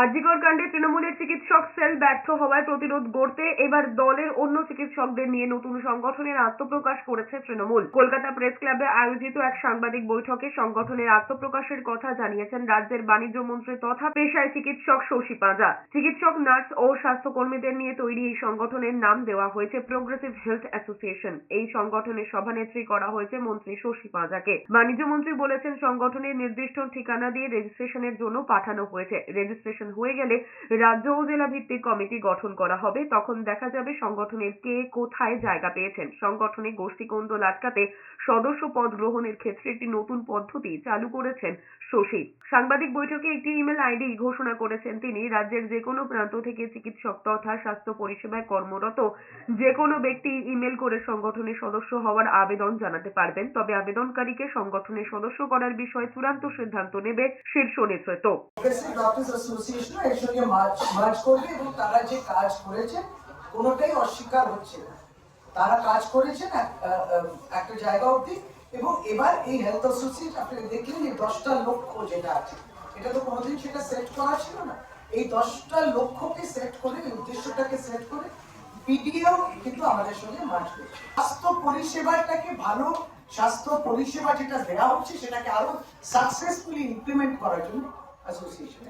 আরজিকর কাণ্ডে তৃণমূলের চিকিৎসক সেল ব্যর্থ হওয়ায় প্রতিরোধ গড়তে এবার দলের অন্য চিকিৎসকদের নিয়ে নতুন সংগঠনের আত্মপ্রকাশ করেছে তৃণমূল। কলকাতা প্রেস ক্লাবে আয়োজিত এক সাংবাদিক বৈঠকে সংগঠনের আত্মপ্রকাশের কথা জানিয়েছেন রাজ্যের বাণিজ্য মন্ত্রী তথা পেশায় চিকিৎসক শশী পাঁজা। চিকিৎসক, নার্স ও স্বাস্থ্যকর্মীদের নিয়ে তৈরি এই সংগঠনের নাম দেওয়া হয়েছে প্রোগ্রেসিভ হেলথ অ্যাসোসিয়েশন। এই সংগঠনের সভানেত্রী করা হয়েছে মন্ত্রী শশী পাঁজাকে। বাণিজ্য মন্ত্রী বলেছেন, সংগঠনের নির্দিষ্ট ঠিকানা দিয়ে রেজিস্ট্রেশনের জন্য পাঠানো হয়েছে। রেজিস্ট্রেশন হয়ে গেলে রাজ্য ও জেলা ভিত্তিক কমিটি গঠন করা হবে। তখন দেখা যাবে সংগঠনের কে কোথায় জায়গা পেয়েছেন। সংগঠনে গোষ্ঠীকোন্দল আটকাতে সদস্য পদ গ্রহণের ক্ষেত্রে একটি নতুন পদ্ধতি চালু করেছেন শশী। সাংবাদিক বৈঠকে একটি ইমেল আইডি ঘোষণা করেছেন তিনি। রাজ্যের যে কোনো প্রান্ত থেকে চিকিৎসক তথা স্বাস্থ্য পরিষেবায় কর্মরত যে কোনো ব্যক্তি ইমেল করে সংগঠনের সদস্য হওয়ার আবেদন জানাতে পারবেন। তবে আবেদনকারীকে সংগঠনের সদস্য করার বিষয়ে চূড়ান্ত সিদ্ধান্ত নেবে শীর্ষ নেতৃত্ব। এর সঙ্গে মার্চ করবে এবং তারা যে কাজ করেছে কোনোটাই অস্বীকার হচ্ছে না। তারা কাজ করেছেন একটা জায়গা অবধি এবং এবার এই হেলথ অ্যাসোসিয়েশন আপনারা দেখলেন যে 10টা লক্ষ্য যেটা আছে, এটা তো কোনোদিন সেটা সেট করা ছিল না। এই 10টা লক্ষ্যকে সেট করে, এই উদ্দেশ্যটাকে সেট করে পিডিও কিন্তু আমাদের সঙ্গে মার্চ করছে। স্বাস্থ্য পরিষেবাটাকে ভালো স্বাস্থ্য পরিষেবা যেটা দেওয়া হচ্ছে সেটাকে আরো সাকসেসফুলি ইমপ্লিমেন্ট করার জন্য অ্যাসোসিয়েশন।